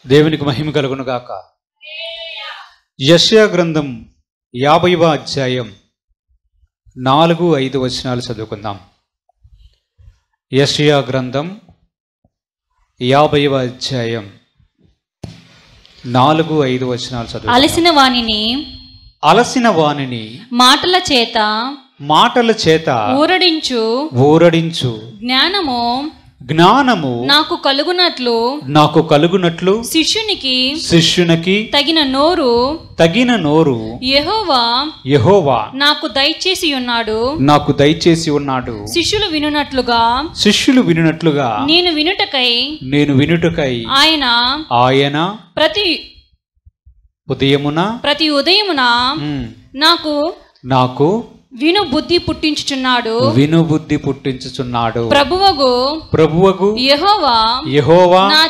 దేవునికి మహిమ కలుగును గాక. యెషయా గ్రంథం 50వ అధ్యాయం 4-5 వచనాలు చదువుకుందాం. యెషయా గ్రంథం 50వ అధ్యాయం 4-5 వచనాలు చదువుకుందాం. అలసిన వానిని మాటల చేత ఊరడించు జ్ఞానము నాకు కలుగునట్లు శిష్యునికి తగిన నోరు యెహోవా నాకు దయచేసి ఉన్నాడు. శిష్యులు వినునట్లుగా నేను వినుటకై ఆయన ప్రతి ఉదయమున నాకు విను బుద్ధి పుట్టించుచున్నాడు. ప్రభువగు యెహోవా నా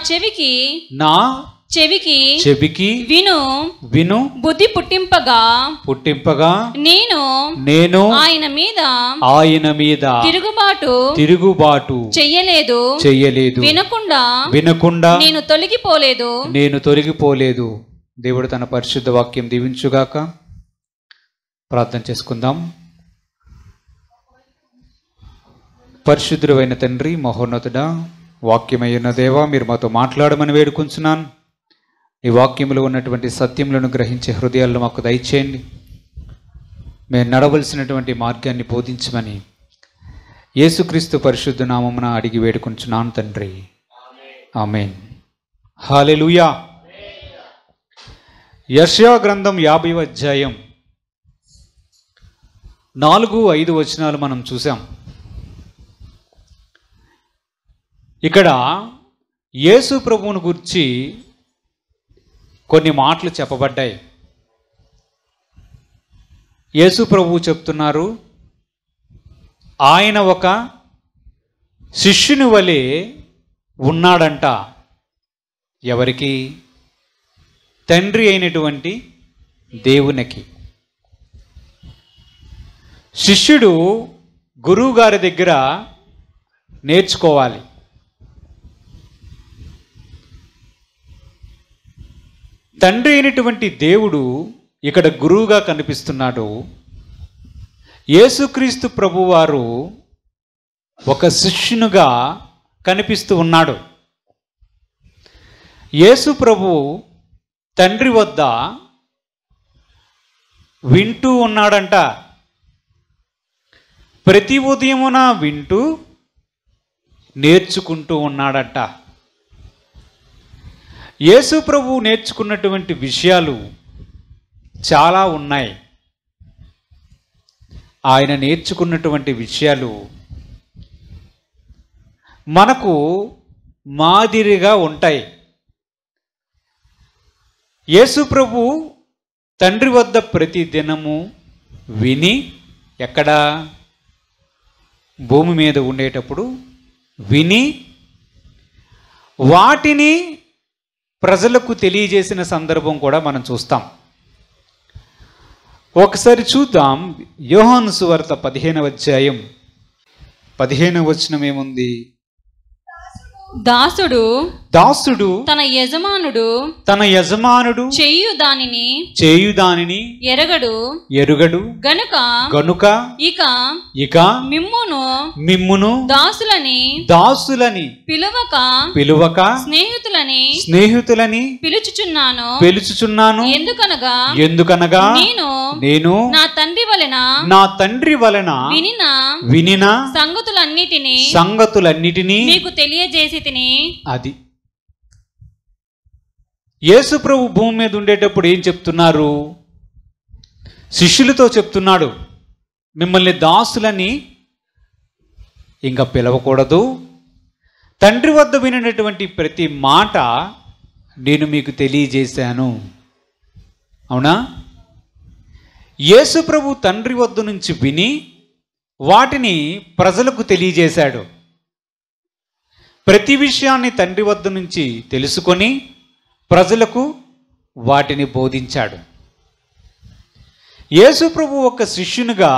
చెవికి విను బుద్ధి పుట్టింపగా నేను ఆయన మీద తిరుగుబాటు చెయ్యలేదు. వినకుండా నేను తొలగిపోలేదు. దేవుడు తన పరిశుద్ధ వాక్యం దీవించుగాక. ప్రార్థన చేసుకుందాం. పరిశుద్ధుడైన తండ్రి, మహోన్నతుడా, వాక్యమైన దేవా, మీరు మాతో మాట్లాడమని వేడుకుంటున్నాను. ఈ వాక్యములో ఉన్నటువంటి సత్యములను గ్రహించే హృదయాలను మాకు దయచేయండి. మేము నడవలసినటువంటి మార్గాన్ని బోధించమని యేసుక్రీస్తు పరిశుద్ధ నామమున అడిగి వేడుకుంటున్నాను తండ్రి, ఆమేన్. హల్లెలూయా. యెషయా గ్రంథం 50వ అధ్యాయం 4-5 వచనాలు మనం చూసాం. ఇక్కడ యేసు ప్రభువును గురించి కొన్ని మాటలు చెప్పబడ్డాయి. యేసు ప్రభువు చెప్తున్నారు, ఆయన ఒక శిష్యుని వలె ఉన్నాడంట. ఎవరికి? తండ్రి అయినటువంటి దేవునికి. శిష్యుడు గురువు గారి దగ్గర నేర్చుకోవాలి. తండ్రి అయినటువంటి దేవుడు ఇక్కడ గురువుగా కనిపిస్తున్నాడు. యేసుక్రీస్తు ప్రభువారు ఒక శిష్యునిగా కనిపిస్తూ ఉన్నాడు. యేసు ప్రభు తండ్రి వద్ద వింటూ ఉన్నాడంట. ప్రతి ఉదయమున వింటూ నేర్చుకుంటూ ఉన్నాడంట. యేసు ప్రభు నేర్చుకున్నటువంటి విషయాలు చాలా ఉన్నాయి. ఆయన నేర్చుకున్నటువంటి విషయాలు మనకు మాదిరిగా ఉంటాయి. యేసు ప్రభు తండ్రి వద్ద ప్రతి దినము విని, ఎక్కడ? భూమి మీద ఉండేటప్పుడు విని వాటిని ప్రజలకు తెలియజేసిన సందర్భం కూడా మనం చూస్తాం. ఒకసారి చూద్దాం. యోహాను సువార్త 15వ అధ్యాయం 15వ వచనం ఏముంది? దాసుడు తన యజమానుడు చేయు దానిని ఎరుగడు గనుక ఇక మిమ్మును దాసులని పిలువక స్నేహితులని పిలుచుచున్నాను. ఎందుకనగా నేను నా తండ్రి వలన వినిన సంగతులన్నిటినీ మీకు తెలియజేసి. అది యేసు ప్రభు భూమి మీద ఉండేటప్పుడు ఏం చెప్తున్నారు? శిష్యులతో చెప్తున్నాడు, మిమ్మల్ని దాసులని ఇంకా పిలవకూడదు. తండ్రి వద్ద వినినటువంటి ప్రతి మాట నేను మీకు తెలియజేశాను. అవునా? యేసు ప్రభు తండ్రి వద్ద నుంచి విని వాటిని ప్రజలకు తెలియజేశాడు. ప్రతి విషయాన్ని తండ్రి వద్ద నుంచి తెలుసుకొని ప్రజలకు వాటిని బోధించాడు. యేసు ప్రభు ఒక శిష్యునిగా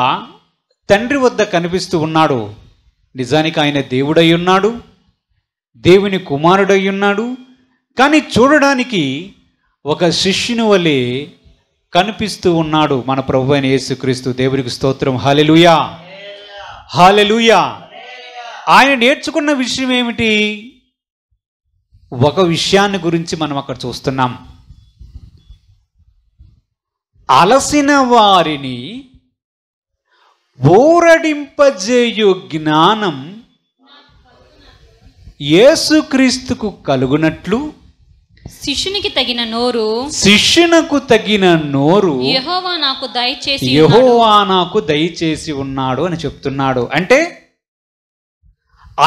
తండ్రి వద్ద కనిపిస్తూ ఉన్నాడు. నిజానికి ఆయన దేవుడై ఉన్నాడు, దేవుని కుమారుడై ఉన్నాడు, కానీ చూడడానికి ఒక శిష్యుని వలె కనిపిస్తూ ఉన్నాడు మన ప్రభువైన అయిన యేసుక్రీస్తు. దేవునికి స్తోత్రం. హల్లెలూయా, హల్లెలూయా. ఆయన నేర్చుకున్న విషయం ఏమిటి? ఒక విషయాన్ని గురించి మనం అక్కడ చూస్తున్నాం. అలసిన వారిని ఊరడింపజేయు జ్ఞానం యేసుక్రీస్తుకు కలుగునట్లు శిష్యునికి తగిన నోరు, శిష్యునకు తగిన నోరు యెహోవా నాకు దయచేసి ఉన్నాడు అని చెప్తున్నాడు. అంటే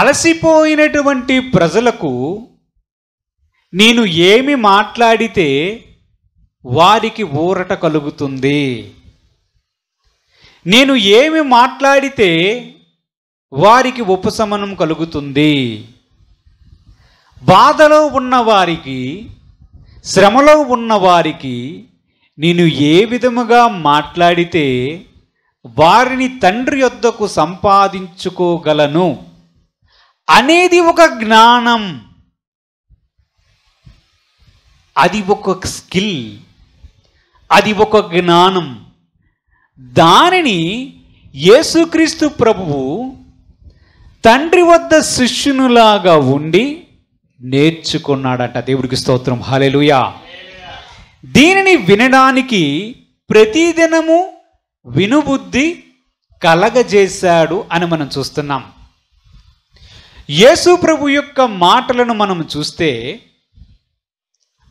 అలసిపోయినటువంటి ప్రజలకు నేను ఏమి మాట్లాడితే వారికి ఊరట కలుగుతుంది, నేను ఏమి మాట్లాడితే వారికి ఉపశమనం కలుగుతుంది, బాధలో ఉన్నవారికి, శ్రమలో ఉన్నవారికి నేను ఏ విధముగా మాట్లాడితే వారిని తండ్రి యొద్దకు సంపాదించుకోగలను అనేది ఒక జ్ఞానం, అది ఒక స్కిల్, అది ఒక జ్ఞానం. దానిని యేసుక్రీస్తు ప్రభువు తండ్రి వద్ద శిష్యునులాగా ఉండి నేర్చుకున్నాడట. దేవుడికి స్తోత్రం. హల్లెలూయా. దీనిని వినడానికి ప్రతిదినము వినుబుద్ధి కలగజేశాడు అని మనం చూస్తున్నాం. యేసు ప్రభు యొక్క మాటలను మనం చూస్తే,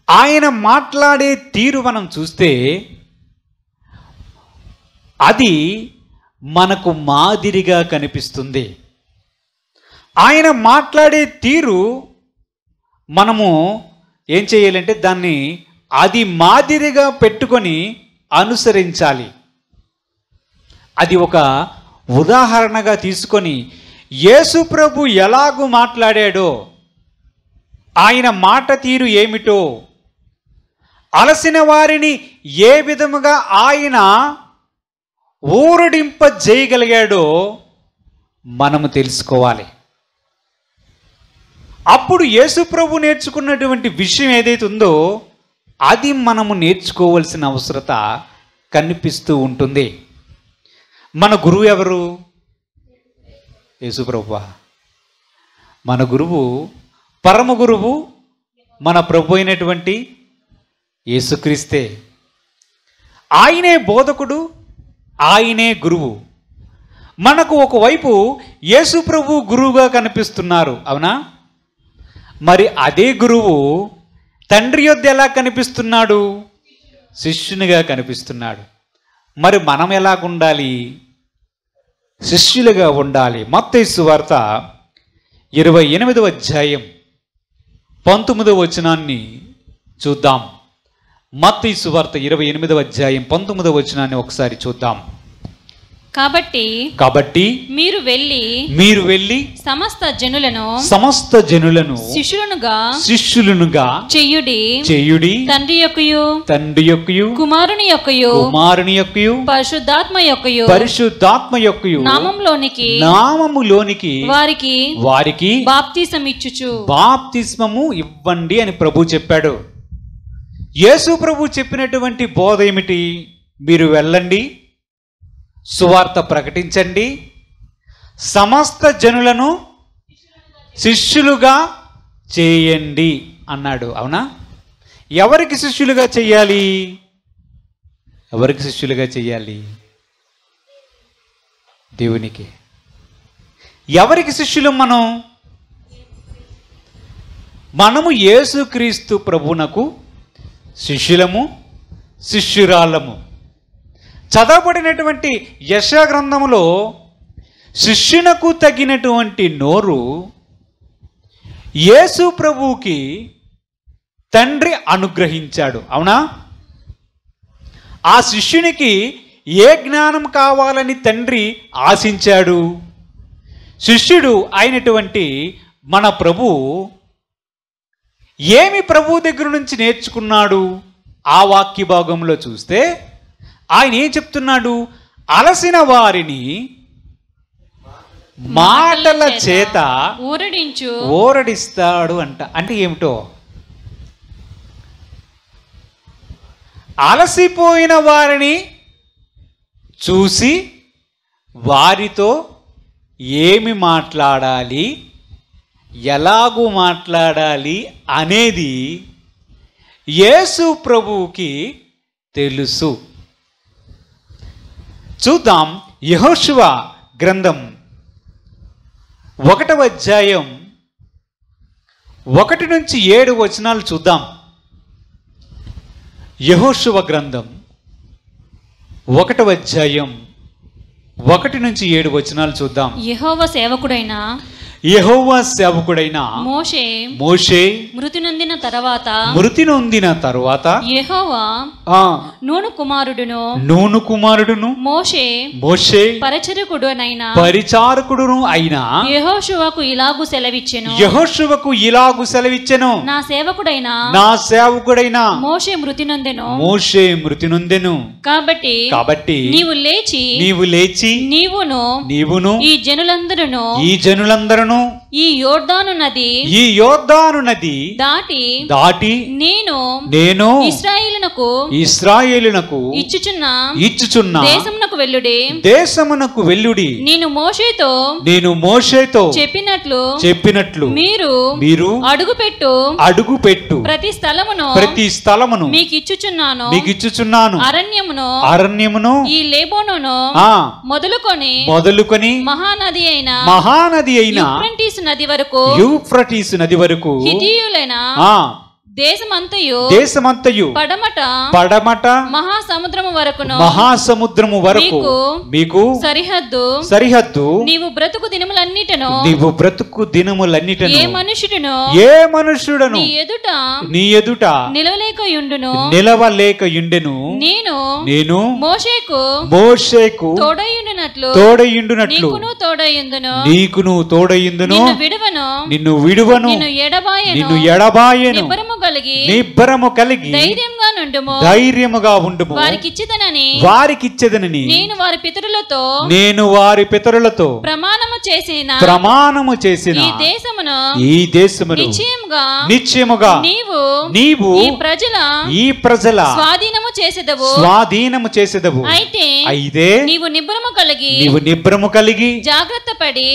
ఆయన మాట్లాడే తీరు మనం చూస్తే అది మనకు మాదిరిగా కనిపిస్తుంది. ఆయన మాట్లాడే తీరు మనము ఏం చేయాలంటే దాన్ని అది మాదిరిగా పెట్టుకొని అనుసరించాలి. అది ఒక ఉదాహరణగా తీసుకొని యేసు ప్రభు ఎలాగూ మాట్లాడాడో, ఆయన మాట తీరు ఏమిటో, అలసిన వారిని ఏ విధముగా ఆయన ఊరడింపజేయగలిగాడో మనము తెలుసుకోవాలి. అప్పుడు యేసు ప్రభు నేర్చుకున్నటువంటి విషయం ఏదైతే ఉందో అది మనము నేర్చుకోవాల్సిన అవసరత కనిపిస్తూ ఉంటుంది. మన గురువు ఎవరు? యేసు ప్రభువా? మన గురువు, పరమ గురువు మన ప్రభు అయినటువంటి యేసుక్రీస్తే. ఆయనే బోధకుడు, ఆయనే గురువు. మనకు ఒకవైపు యేసు ప్రభు గురువుగా కనిపిస్తున్నారు, అవునా? మరి అదే గురువు తండ్రి యొద్ద ఎలా కనిపిస్తున్నాడు? శిష్యునిగా కనిపిస్తున్నాడు. మరి మనం ఎలాగుండాలి? శిష్యులుగా ఉండాలి. మత్తయి సువార్త 28వ అధ్యాయం 19వ వచనాన్ని చూద్దాం. మత్తయి సువార్త 28వ అధ్యాయం 19వ వచనాన్ని ఒకసారి చూద్దాం. కాబట్టి మీరు వెళ్ళి సమస్త జనులను శిష్యులనుగా చేయుడి, తండ్రి యొక్కయు కుమారుని యొక్కయు పరిశుద్ధాత్మ యొక్కయు నామములోనికి వారికి బాప్తిస్మము ఇవ్వండి అని ప్రభు చెప్పాడు. యేసు ప్రభు చెప్పినటువంటి బోధ ఏమిటి? మీరు వెళ్ళండి, సువార్త ప్రకటించండి, సమస్త జనులను శిష్యులుగా చేయండి అన్నాడు, అవునా? ఎవరికి శిష్యులుగా చేయాలి? ఎవరికి శిష్యులుగా చేయాలి? దేవునికి. ఎవరికి శిష్యులు? మనము యేసుక్రీస్తు ప్రభువునకు శిష్యులము, శిష్యురాళ్ళము. చదవబడినటువంటి యెషయా గ్రంథములో శిష్యునకు తగినటువంటి నోరు యేసు ప్రభువుకి తండ్రి అనుగ్రహించాడు, అవునా? ఆ శిష్యునికి ఏ జ్ఞానం కావాలని తండ్రి ఆశించాడు? శిష్యుడు అయినటువంటి మన ప్రభు ఏమి ప్రభు దగ్గర నుంచి నేర్చుకున్నాడు? ఆ వాక్య భాగంలో చూస్తే ఆయన ఏం చెప్తున్నాడు? అలసిన వారిని మాటల చేత ఊరడిస్తాడు అంట. అంటే ఏమిటో అలసిపోయిన వారిని చూసి వారితో ఏమి మాట్లాడాలి, ఎలాగూ మాట్లాడాలి అనేది యేసు ప్రభువుకి తెలుసు. చూద్దాం యెహోషువ గ్రంథం 1వ అధ్యాయం 1 నుంచి 7 వచనాలు చూద్దాం. యెహోషువ గ్రంథం 1వ అధ్యాయం 1 నుంచి 7 వచనాలు చూద్దాం. యెహోవా సేవకుడైన మోషే మృతి నొందిన తర్వాత యెహోవా నూను కుమారుడును మోషే పరిచారకుడును అయిన యెహోషువకు ఇలాగు సెలవిచ్చెను, నా సేవకుడైన మోషే మృతి నొందెను. కాబట్టి నీవు లేచి నీవును ఈ జనులందరూ ఈ యోర్దాను నది దాటి నేను ఇశ్రాయేలునకు ఇచ్చుచున్న దేశమునకు వెళ్ళుడి. నేను మోషేతో చెప్పినట్లు మీరు అడుగుపెట్టు ప్రతి స్థలమును మీకు ఇచ్చుచున్నాను. అరణ్యమును ఈ లేబోనును మొదలుకొని మహానది అయిన యూఫ్రటీసు నది వరకు హిత్తీయులైన దేశమంతయు పడమట మహాసముద్రము వరకు మీకు సరిహద్దు. నీవు బ్రతుకు దినములన్నిటను ఏ మనుషుడును నీ ఎదుట నిలవలేకయుండెను. నేను మోషేకు తోడయుండునట్లు నీకును తోడయుందును. నిన్ను విడువను, నిన్ను ఎడబాయను. నిబ్బరము కలిగి ధైర్యముగా ఉండుము. వారికిచ్చెదనని నేను వారి పితరులతో ప్రమాణము చేసిన ఈ దేశమును నిశ్చయముగా నీవు ఈ ప్రజల స్వాధీనము చేసేదవు. అయితే నీవు నిబ్బరము కలిగి జాగ్రత్తపడి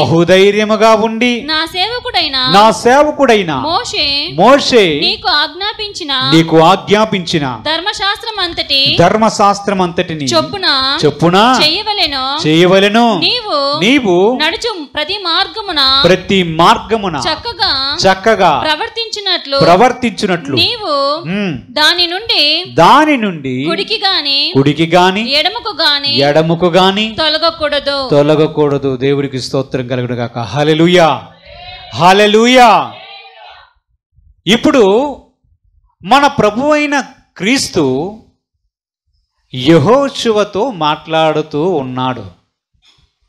బహుధైర్యముగా ఉండి నా సేవకుడైన మోషే నీకు ఆజ్ఞాపించిన ధర్మశాస్త్రం అంతటిని చొప్పున చేయవలెను. నీవు నడుచు ప్రతి మార్గమున చక్కగా ప్రవర్తించినట్లు నీవు దాని నుండి కుడికి గాని ఎడముకు గాని తొలగకూడదు. దేవుడికి స్తోత్రం కలుగును గాక. హల్లెలూయా, హల్లెలూయా. ఇప్పుడు మన ప్రభువైన క్రీస్తు యెహోషువతో మాట్లాడుతూ ఉన్నాడు.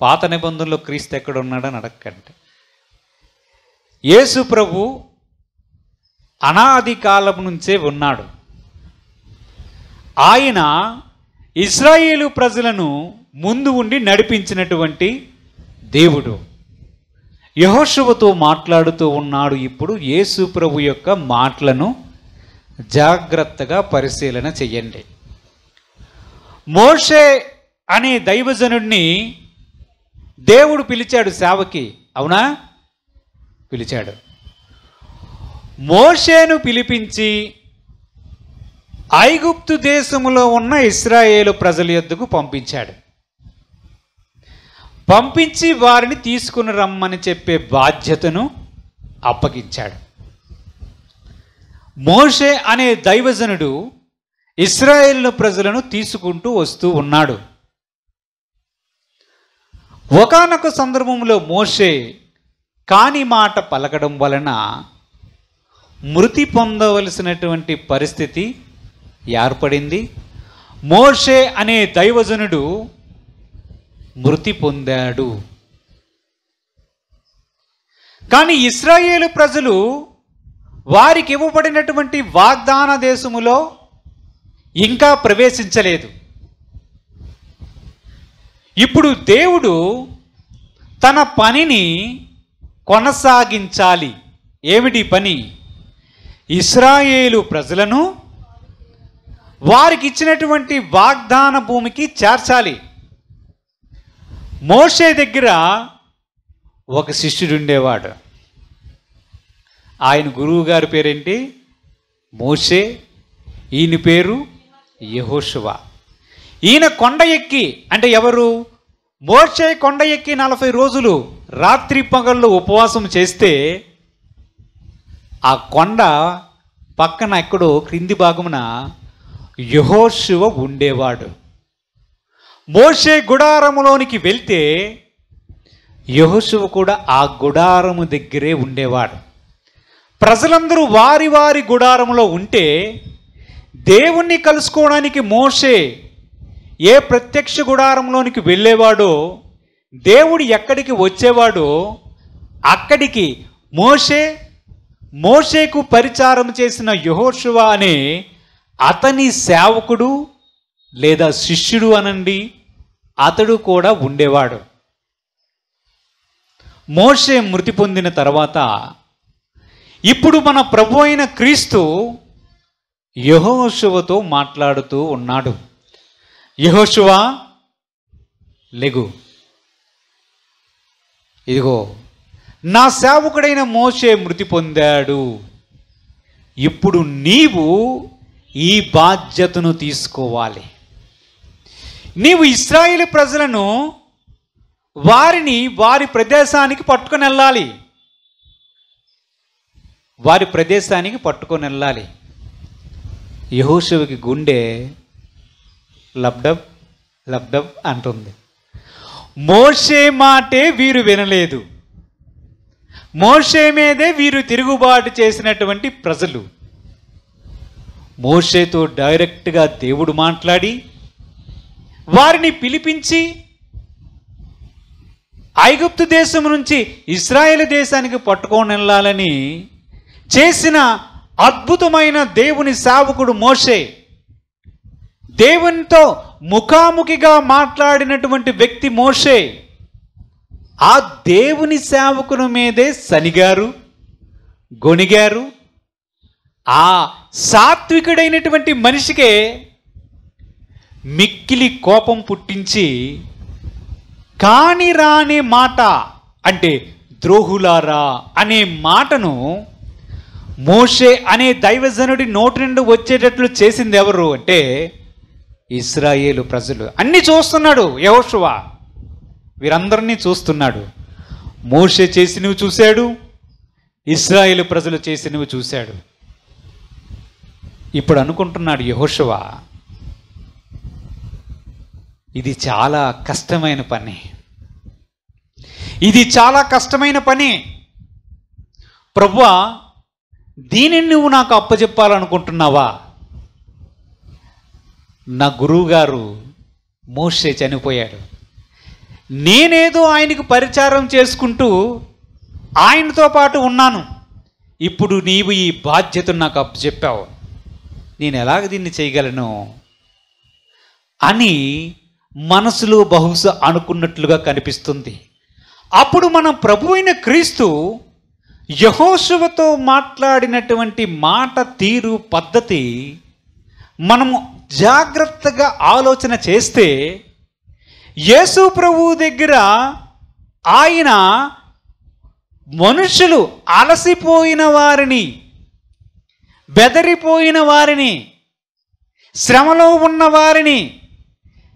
పాత నిబంధనలో క్రీస్తు ఎక్కడ ఉన్నాడని అడగకండి. యేసు ప్రభు అనాది కాలం నుంచే ఉన్నాడు. ఆయన ఇశ్రాయేలు ప్రజలను ముందు ఉండి నడిపించినటువంటి దేవుడు. యెహోషువతో మాట్లాడుతూ ఉన్నాడు. ఇప్పుడు యేసు ప్రభు యొక్క మాటలను జాగ్రత్తగా పరిశీలన చెయ్యండి. మోషే అనే దైవజనుడిని దేవుడు పిలిచాడు సేవకి, అవునా? పిలిచాడు. మోషేను పిలిపించి ఐగుప్తు దేశములో ఉన్న ఇశ్రాయేలు ప్రజల యొద్దకు పంపించాడు. పంపించి వారిని తీసుకుని రమ్మని చెప్పే బాధ్యతను అప్పగించాడు. మోషే అనే దైవజనుడు ఇశ్రాయేలు ప్రజలను తీసుకుంటూ వస్తూ ఉన్నాడు. ఒకానొక సందర్భంలో మోషే కాని మాట పలకడం వలన మృతి పొందవలసినటువంటి పరిస్థితి ఏర్పడింది. మోషే అనే దైవజనుడు మృతి పొందాడు. కానీ ఇశ్రాయేలు ప్రజలు వారికి ఇవ్వబడినటువంటి వాగ్దాన దేశములో ఇంకా ప్రవేశించలేదు. ఇప్పుడు దేవుడు తన పనిని కొనసాగించాలి. ఏమిటి పని? ఇశ్రాయేలు ప్రజలను వారికి ఇచ్చినటువంటి వాగ్దాన భూమికి చేర్చాలి. మోషే దగ్గర ఒక శిష్యుడు ఉండేవాడు. ఆయన గురువు గారి పేరేంటి? మోషే. ఈయన పేరు యెహోషువ. ఈయన కొండ ఎక్కి, అంటే ఎవరు? మోషే కొండ ఎక్కి 40 రోజులు రాత్రి పగళ్ళు ఉపవాసం చేస్తే ఆ కొండ పక్కన ఎక్కడో క్రింది భాగమున యెహోషువ ఉండేవాడు. మోషే గుడారములోనికి వెళ్తే యెహోషువ కూడా ఆ గుడారము దగ్గరే ఉండేవాడు. ప్రజలందరూ వారి వారి గుడారములో ఉంటే దేవుణ్ణి కలుసుకోవడానికి మోషే ఏ ప్రత్యక్ష గుడారంలోనికి వెళ్ళేవాడో, దేవుడు ఎక్కడికి వచ్చేవాడో అక్కడికి మోషేకు పరిచారం చేసిన యెహోషువ అనే అతని సేవకుడు లేదా శిష్యుడు అనండి, అతడు కూడా ఉండేవాడు. మోషే మృతి పొందిన తర్వాత ఇప్పుడు మన ప్రభు అయిన క్రీస్తు యెహోషువతో మాట్లాడుతూ ఉన్నాడు. యెహోషువ, లెగు, ఇదిగో నా సేవకుడైన మోషే మృతి పొందాడు, ఇప్పుడు నీవు ఈ బాధ్యతను తీసుకోవాలి. నీవు ఇశ్రాయేలు ప్రజలను వారి ప్రదేశానికి పట్టుకొని వెళ్ళాలి. వారి ప్రదేశానికి పట్టుకొని వెళ్ళాలి. యెహోషువకి గుండె లబ్డబ్ లబ్డబ్ అంటుంది. మోషే మాటే వీరు వినలేదు. మోషే మీదే వీరు తిరుగుబాటు చేసినటువంటి ప్రజలు. మోషేతో డైరెక్ట్గా దేవుడు మాట్లాడి వారిని పిలిపించి ఐగుప్తు దేశం నుంచి ఇశ్రాయేలు దేశానికి పట్టుకొని వెళ్ళాలని చేసిన అద్భుతమైన దేవుని సేవకుడు మోషే. దేవునితో ముఖాముఖిగా మాట్లాడినటువంటి వ్యక్తి మోషే. ఆ దేవుని సేవకుని మీదే సనిగారు, గొనిగారు. ఆ సాత్వికుడైనటువంటి మనిషికే మిక్కిలి కోపం పుట్టించి కాని రాని మాట, అంటే ద్రోహులారా అనే మాటను మోషే అనే దైవజనుడి నోటి నుండి వచ్చేటట్లు చేసింది ఎవరు అంటే ఇశ్రాయేలు ప్రజలు. అన్నీ చూస్తున్నాడు యెహోషువ, వీరందరినీ చూస్తున్నాడు. మోషే చేసినవి చూశాడు, ఇశ్రాయేలు ప్రజలు చేసినవి చూశాడు. ఇప్పుడు అనుకుంటున్నాడు యెహోషువ, ఇది చాలా కష్టమైన పని, ఇది చాలా కష్టమైన పని. ప్రభువా, దీనిని నువ్వు నాకు అప్పచెప్పాలనుకుంటున్నావా? నా గురువుగారు మోషే చనిపోయాడు, నేనేదో ఆయనకు పరిచారం చేసుకుంటూ ఆయనతో పాటు ఉన్నాను. ఇప్పుడు నీవు ఈ బాధ్యతను నాకు అప్పచెప్పావు, నేను ఎలాగ దీన్ని చేయగలను అని మనసులో బహుశా అనుకున్నట్లుగా కనిపిస్తుంది. అప్పుడు మన ప్రభు అయిన క్రీస్తు యెహోషువతో మాట్లాడినటువంటి మాట తీరు పద్ధతి మనము జాగ్రత్తగా ఆలోచన చేస్తే యేసు ప్రభువు దగ్గర ఆయన మనుషులు అలసిపోయిన వారిని, బెదరిపోయిన వారిని, శ్రమలో ఉన్న వారిని,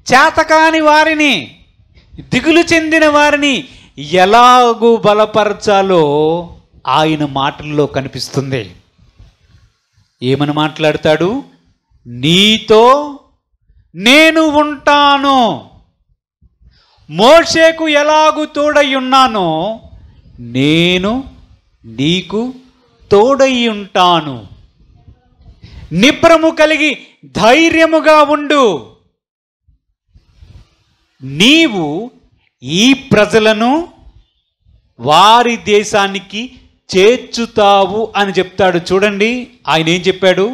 చేతకాని వారిని, దిగులు చెందిన వారిని ఎలాగూ బలపరచాలో ఆయన మాటల్లో కనిపిస్తుంది. ఏమని మాట్లాడతాడు? నీతో నేను ఉంటాను, మోషేకు ఎలాగూ తోడై ఉన్నానో నేను నీకు తోడై ఉంటాను. నిబ్రము కలిగి ధైర్యముగా ఉండు, నీవు ఈ ప్రజలను వారి దేశానికి చేర్చుతావు అని చెప్తాడు. చూడండి ఆయన ఏం చెప్పాడు?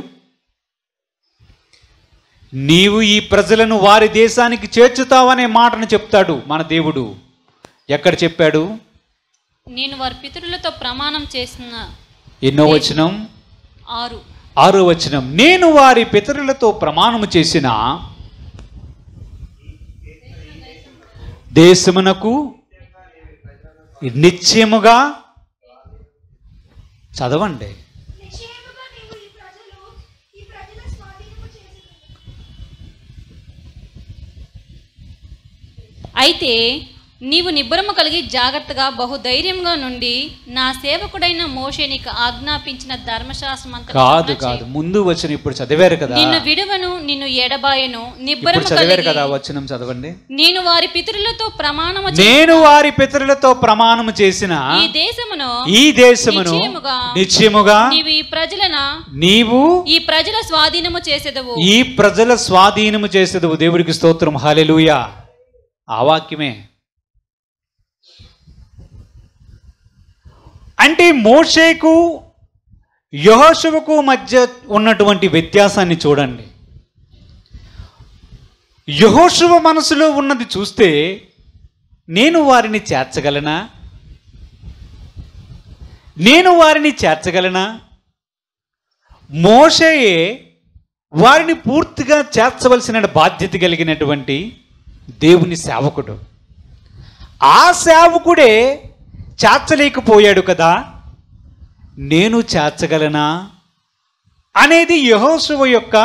నీవు ఈ ప్రజలను వారి దేశానికి చేర్చుతావనే మాటను చెప్తాడు మన దేవుడు. ఎక్కడ చెప్పాడు? నేను వారి పితరులతో ప్రమాణం చేసిన ఎన్నో వచనం? 6వ వచనం, నేను వారి పితరులతో ప్రమాణము చేసిన దేశమునకు నిశ్చయముగా, చదవండి, అయితే నీవు నిబ్బరము కలిగి జాగ్రత్తగా బహుధైర్యంగా నుండి నా సేవకుడైన మోషే నీకు ఆజ్ఞాపించిన ధర్మశాస్త్రం కాదు ముందు వచనం ఇప్పుడు చదివారు కదా, నిన్ను విడువను నిన్ను ఎడబాయను నిబ్బరము చదివారు కదా, వచనం చదవండి. నేను వారి పితరులతో ప్రమాణము చేసిన ఈ దేశమును నిశ్చయముగా నీవు ఈ ప్రజల స్వాధీనము చేసేదవు. దేవుడికి స్తోత్రం, హల్లెలూయా. ఆ వాక్యమే. అంటే మోషేకు యెహోషువకు మధ్య ఉన్నటువంటి వ్యత్యాసాన్ని చూడండి. యెహోషువ మనసులో ఉన్నది చూస్తే, నేను వారిని చేర్చగలనా? మోషేయే వారిని పూర్తిగా చేర్చవలసిన బాధ్యత కలిగినటువంటి దేవుని సేవకుడు. ఆ సేవకుడే చేర్చలేకపోయాడు కదా, నేను చేర్చగలనా అనేది యెహోషువ యొక్క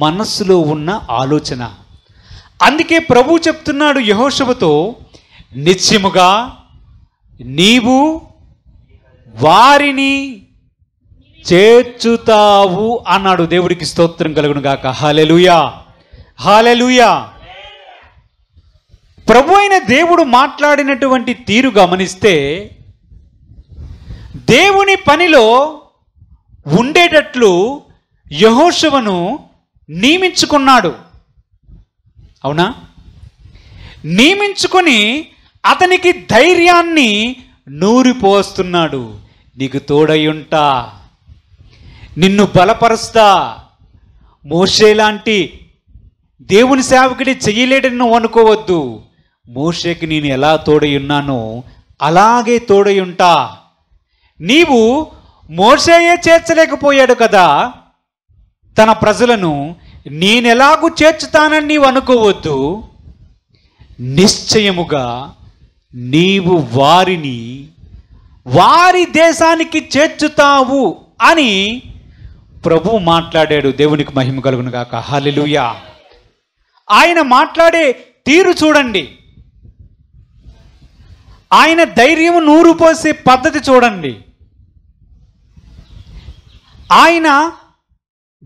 మనస్సులో ఉన్న ఆలోచన. అందుకే ప్రభు చెప్తున్నాడు యెహోషువతో, నిశ్చయముగా నీవు వారిని చేర్చుతావు అన్నాడు. దేవుడికి స్తోత్రం కలుగును గాక. హల్లెలూయా, హల్లెలూయా. ప్రభు అయిన దేవుడు మాట్లాడినటువంటి తీరు గమనిస్తే, దేవుని పనిలో ఉండేటట్లు యెహోషువను నియమించుకున్నాడు. అవునా? నియమించుకొని అతనికి ధైర్యాన్ని నూరిపోస్తున్నాడు. నీకు తోడయుంటా, నిన్ను బలపరుస్తా. మోషే లాంటి దేవుని సేవకుడి చెయ్యలేడని నువ్వు అనుకోవద్దు. మోషేకి నేను ఎలా తోడై ఉన్నానో అలాగే తోడై ఉంటా. నీవు మోషేయే చేర్చలేకపోయాడు కదా తన ప్రజలను, నేనెలాగూ చేర్చుతానని నీవు అనుకోవద్దు. నిశ్చయముగా నీవు వారిని వారి దేశానికి చేర్చుతావు అని ప్రభు మాట్లాడాడు. దేవునికి మహిమ కలుగును గాక. హల్లెలూయా. ఆయన మాట్లాడే తీరు చూడండి, ఆయన ధైర్యం నూరు పోసే పద్ధతి చూడండి, ఆయన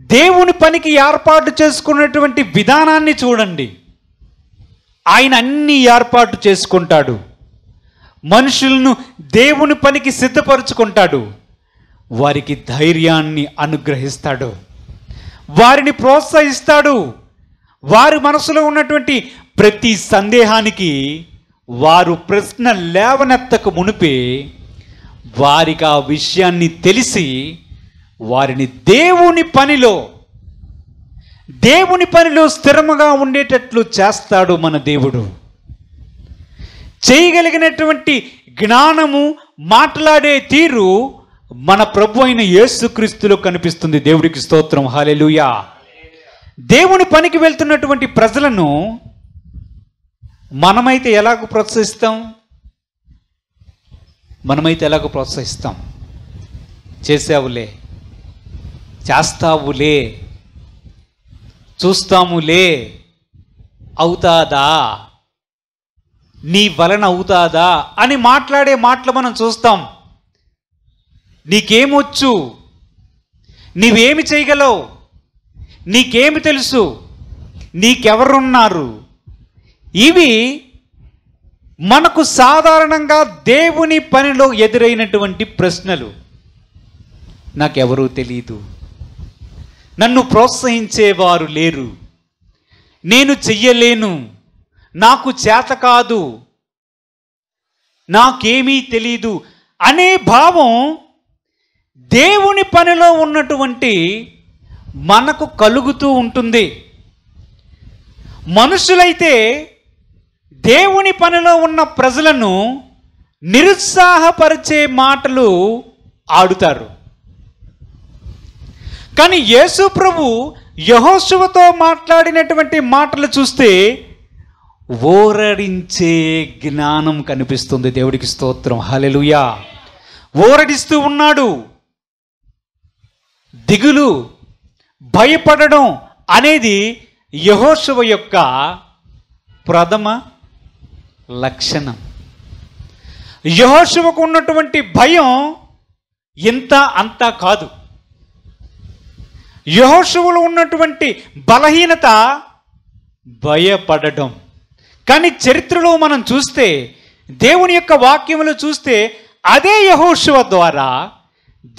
దేవుని పనికి ఏర్పాటు చేసుకున్నటువంటి విధానాన్ని చూడండి. ఆయన అన్ని ఏర్పాటు చేసుకుంటాడు, మనుషులను దేవుని పనికి సిద్ధపరుచుకుంటాడు, వారికి ధైర్యాన్ని అనుగ్రహిస్తాడు, వారిని ప్రోత్సహిస్తాడు. వారి మనసులో ఉన్నటువంటి ప్రతి సందేహానికి వారు ప్రశ్న లేవనెత్తక మునిపే వారికి ఆ విషయాన్ని తెలిసి వారిని దేవుని పనిలో స్థిరముగా ఉండేటట్లు చేస్తాడు మన దేవుడు. చేయగలిగినటువంటి జ్ఞానము, మాట్లాడే తీరు మన ప్రభు అయిన యేసుక్రీస్తులో కనిపిస్తుంది. దేవుడికి స్తోత్రం, హల్లెలూయా. దేవుని పనికి వెళ్తున్నటువంటి ప్రజలను మనమైతే ఎలాగో ప్రోత్సహిస్తాం? చేసావులే, చేస్తావులే, చూస్తాములే, అవుతాదా, నీ వలన అవుతాదా అని మాట్లాడే మాటలు మనం చూస్తాం. నీకేమొచ్చు, నీవేమి చేయగలవు, నీకేమి తెలుసు, నీకెవరున్నారు, ఇవి మనకు సాధారణంగా దేవుని పనిలో ఎదురైనటువంటి ప్రశ్నలు. నాకెవరూ తెలియదు, నన్ను ప్రోత్సహించేవారు లేరు, నేను చెయ్యలేను, నాకు చేత కాదు, నాకేమీ తెలీదు అనే భావం దేవుని పనిలో ఉన్నటువంటి మనకు కలుగుతూ ఉంటుంది. మనుషులైతే దేవుని పనిలో ఉన్న ప్రజలను నిరుత్సాహపరిచే మాటలు ఆడుతారు. కానీ యేసు ప్రభు యెహోషువతో మాట్లాడినటువంటి మాటలు చూస్తే ఓరడించే జ్ఞానం కనిపిస్తుంది. దేవుడికి స్తోత్రం, హల్లెలూయా. ఓరడిస్తూ ఉన్నాడు. దిగులు, భయపడడం అనేది యెహోషువ యొక్క ప్రథమ లక్షణం. యెహోషువకు ఉన్నటువంటి భయం ఇంత అంతా కాదు. యెహోషువలో ఉన్నటువంటి బలహీనత భయపడడం. కానీ చరిత్రలో మనం చూస్తే, దేవుని యొక్క వాక్యములు చూస్తే, అదే యెహోషువ ద్వారా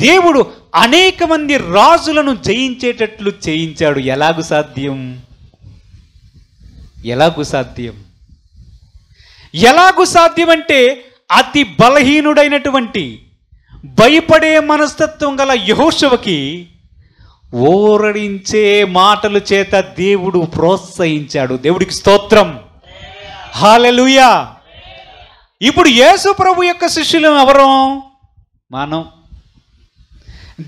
దేవుడు అనేక మంది రాజులను జయించేటట్లు చేయించాడు. ఎలాగు సాధ్యం? ఎలాగు సాధ్యం అంటే అతి బలహీనుడైనటువంటి భయపడే మనస్తత్వం గల యెహోషువకి ఓరడించే మాటల చేత దేవుడు ప్రోత్సహించాడు. దేవుడికి స్తోత్రం, హల్లెలూయా. ఇప్పుడు యేసు ప్రభు యొక్క శిష్యులు ఎవరు? మనం.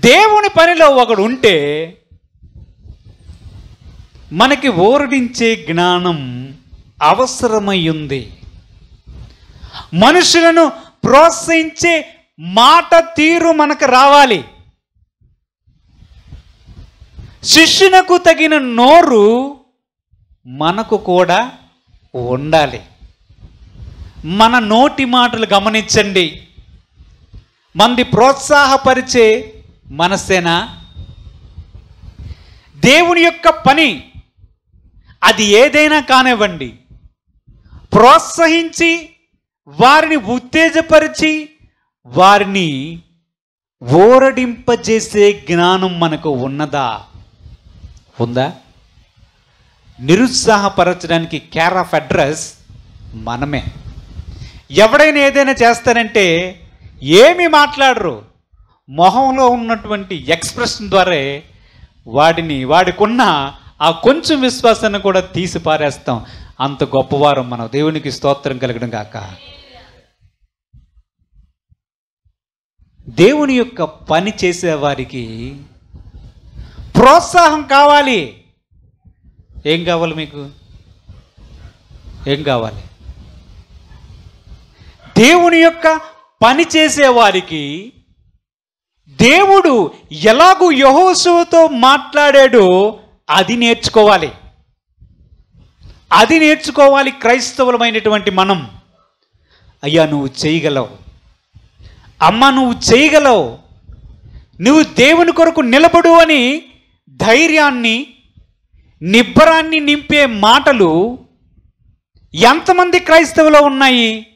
దేవుని పనిలో ఒకడు ఉంటే మనకి ఓరడించే జ్ఞానం అవసరమై ఉంది. మనుషులను ప్రోత్సహించే మాట తీరు మనకు రావాలి. శిష్యునకు తగిన నోరు మనకు కూడా ఉండాలి. మన నోటి మాటలు గమనించండి. మంది ప్రోత్సాహపరిచే మనసేనా? దేవుని యొక్క పని అది ఏదైనా కానివ్వండి, ప్రోత్సహించి వారిని ఉత్తేజపరిచి వారిని ఓరడింపజేసే జ్ఞానం మనకు ఉన్నదా? ఉందా? నిరుత్సాహపరచడానికి కేర్ ఆఫ్ అడ్రస్ మనమే. ఎవడైనా ఏదైనా చేస్తానంటే ఏమి మాట్లాడరు, మొహంలో ఉన్నటువంటి ఎక్స్ప్రెషన్ ద్వారా వాడికున్న ఆ కొంచెం విశ్వాసాన్ని కూడా తీసి పారేస్తాం. అంత గొప్పవారం మనం. దేవునికి స్తోత్రం కలగడం కాక. దేవుని యొక్క పని చేసేవారికి ప్రోత్సాహం కావాలి. ఏం కావాలి మీకు? ఏం కావాలి? దేవుని యొక్క పని చేసేవారికి దేవుడు ఎలాగూ యెహోషువతో మాట్లాడాడో అది నేర్చుకోవాలి. అది నేర్చుకోవాలి క్రైస్తవులమైనటువంటి మనం. అయ్యా నువ్వు చేయగలవు, అమ్మ నువ్వు చేయగలవు, నువ్వు దేవుని కొరకు నిలబడు అని ధైర్యాన్ని, నిబ్బరాన్ని నింపే మాటలు ఎంతమంది క్రైస్తవులో ఉన్నాయి?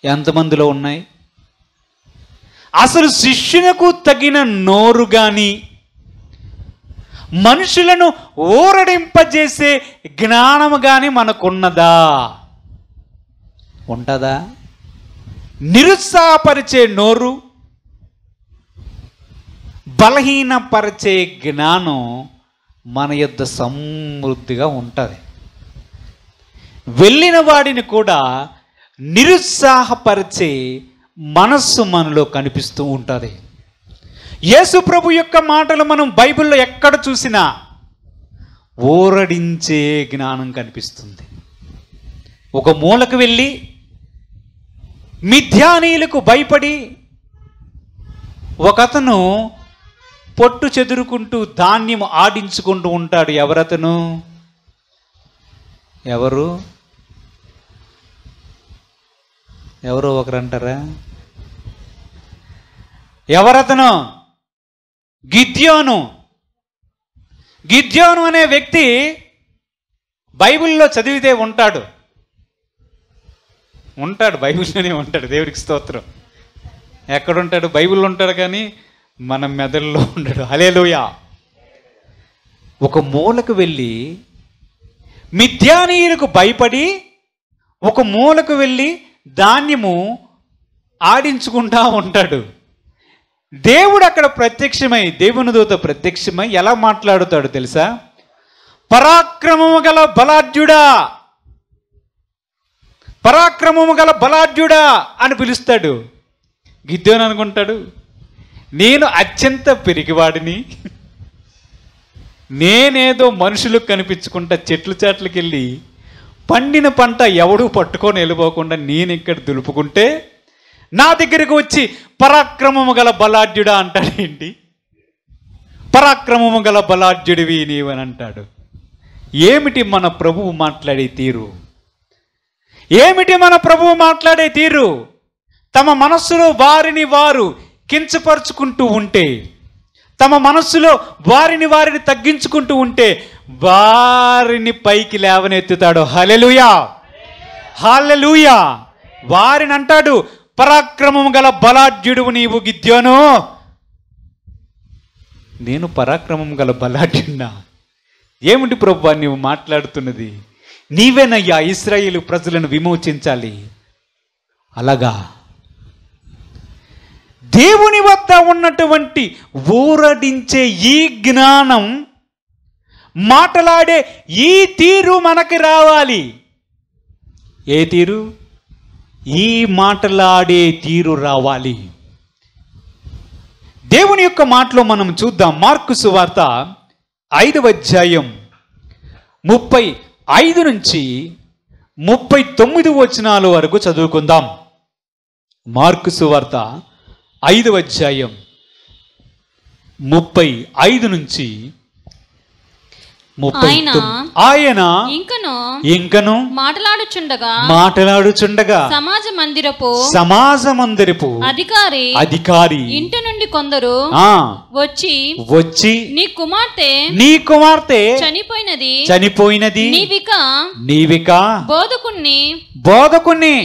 ఎంతమందిలో ఉన్నాయి? అసలు శిష్యునకు తగిన నోరు కానీ, మనుషులను ఊరడింపజేసే జ్ఞానము కానీ మనకున్నదా? ఉంటుందా? నిరుత్సాహపరిచే నోరు, బలహీనపరిచే జ్ఞానం మన యొద్ద సమృద్ధిగా ఉంటుంది. వెళ్ళిన వాడిని కూడా నిరుత్సాహపరిచే మనస్సు మనలో కనిపిస్తూ ఉంటుంది. యేసు ప్రభు యొక్క మాటలు మనం బైబిల్లో ఎక్కడ చూసినా ఓరడించే జ్ఞానం కనిపిస్తుంది. ఒక మూలకు వెళ్ళి మిథ్యానీయులకు భయపడి ఒకతను పొట్టు చెదురుకుంటూ ధాన్యం ఆడించుకుంటూ ఉంటాడు. ఎవరతను? ఎవరో ఒకరు అంటారా? ఎవరతను? గిద్యోను. గిద్యోను అనే వ్యక్తి బైబిల్లో చదివితే ఉంటాడు, బైబిల్లోనే ఉంటాడు. దేవుడికి స్తోత్రం. ఎక్కడుంటాడు? బైబిల్లో ఉంటాడు, కానీ మన మెదడులో ఉండడు. హల్లెలూయా. ఒక మూలకు వెళ్ళి మిథ్యానీయులకు భయపడి ఒక మూలకు వెళ్ళి ధాన్యము ఆడించుకుంటా ఉంటాడు. దేవుడు అక్కడ ప్రత్యక్షమై, దేవుని దూత ప్రత్యక్షమై ఎలా మాట్లాడుతాడు తెలుసా? పరాక్రమము గల బలాఢ్యుడా, పరాక్రమము గల బలాఢ్యుడా అని పిలుస్తాడు. గిద్యోను అనుకుంటాడు, నేను అత్యంత పిరికివాడిని, నేనేదో మనుషులకు కనిపించుకుంటా చెట్లు చాట్లకి వెళ్ళి పండిన పంట ఎవడూ పట్టుకొని వెళ్ళిపోకుండా నేను ఇక్కడ దులుపుకుంటే నా దగ్గరికి వచ్చి పరాక్రమము గల బలాఢ్యుడా అంటాడేంటి? పరాక్రమము గల బలాఢ్యుడివి నీవని అంటాడు. ఏమిటి మన ప్రభువు మాట్లాడే తీరు? ఏమిటి మన ప్రభువు మాట్లాడే తీరు? తమ మనస్సులో వారిని వారు కించపరుచుకుంటూ ఉంటే, తమ మనస్సులో వారిని తగ్గించుకుంటూ ఉంటే వారిని పైకి లేవనెత్తుతాడు. హల్లెలూయా, హల్లెలూయా. వారిని అంటాడు, పరాక్రమం గల బలాఢ్యుడు నీవు గిద్యోను. నేను పరాక్రమం గల బలాఢ్యున్నా? ఏమిటి ప్రభువా నీవు మాట్లాడుతున్నది? నీవేనయ్యా ఇశ్రాయేలు ప్రజలను విమోచించాలి. అలాగా దేవుని వద్ద ఉన్నటువంటి ఊరడించే ఈ జ్ఞానం, మాట్లాడే ఈ తీరు మనకి రావాలి. ఏ తీరు? ఈ మాట్లాడే తీరు రావాలి. దేవుని యొక్క మాటలో మనం చూద్దాం. మార్కు సువార్త 5వ అధ్యాయం 35 నుంచి 39 వచనాల వరకు చదువుకుందాం. మార్కు సువార్త 5వ అధ్యాయం 35 నుంచి 39. ఆయన ఇంకను మాట్లాడుచుండగా సమాజ మందిరపు అధికారి ఇంటి నుండి కొందరు వచ్చి నీ కుమార్తె చనిపోయినది నీవిక బోధకుణ్ణి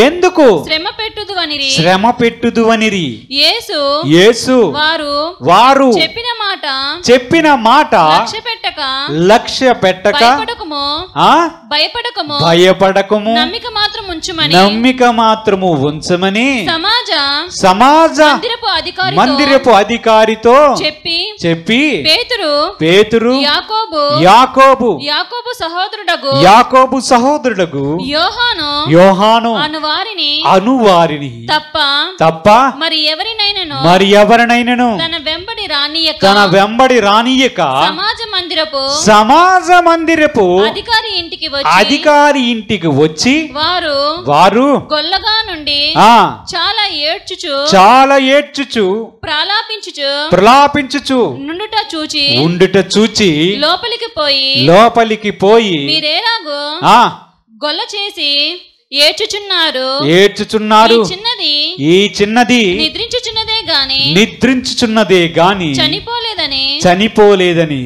ఎందుకు శ్రమ పెట్టుదు అనిరి. యేసు వారు చెప్పిన మాట లక్ష్య పెట్టక భయపడకము నమ్మిక మాత్రము ఉంచమని సమాజ మందిరపు అధికారితో చెప్పి పేతురు యాకోబు సహోదరుడగు యోహాను అను వారిని తప్ప మరి ఎవరినైనను తన వెంబడి రానియక సమాజ మందిరపు అధికారి ఇంటికి వచ్చి వారు గొల్లగా నుండి చాలా ఏడ్చుచు ప్రలాపించుచు ఉండుట చూచి లోపలికి పోయి గొల్ల చేసి ఏడ్చుచున్నారు. ఈ చిన్నది నిద్రించుచున్నదే గాని చనిపోలేదని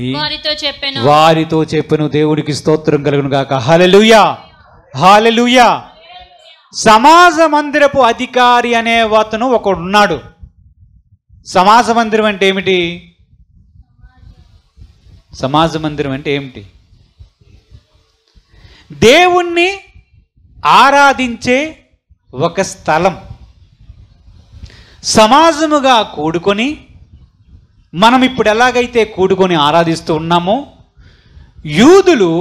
వారితో చెప్పెను. దేవుడికి స్తోత్రం కలుగును గాక. హల్లెలూయా, హల్లెలూయా. సమాజ మందిరపు అధికారి అనే అతను ఒకడున్నాడు. సమాజ మందిరం అంటే ఏమిటి? సమాజ మందిరం అంటే ఏమిటి? దేవుణ్ణి ఆరాధించే ఒక స్థలం. సమాజముగా కూడుకొని మనం ఇప్పుడు ఎలాగైతే కూడుకొని ఆరాధిస్తూ ఉన్నామో, యూదులు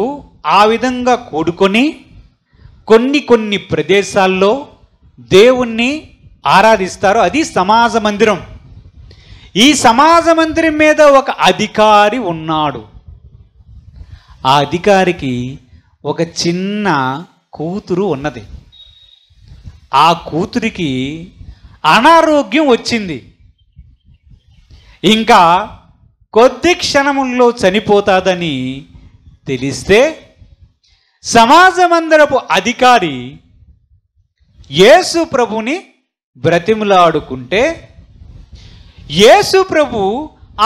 ఆ విధంగా కూడుకొని కొన్ని ప్రదేశాల్లో దేవుణ్ణి ఆరాధిస్తారు. అది సమాజ మందిరం. ఈ సమాజ మందిరం మీద ఒక అధికారి ఉన్నాడు. ఆ అధికారికి ఒక చిన్న కూతురు ఉన్నది. ఆ కూతురికి అనారోగ్యం వచ్చింది. ఇంకా కొద్ది క్షణముల్లో చనిపోతాదని తెలిస్తే సమాజ మందిరపు అధికారి యేసు ప్రభుని బ్రతిమలాడుకుంటే, యేసు ప్రభు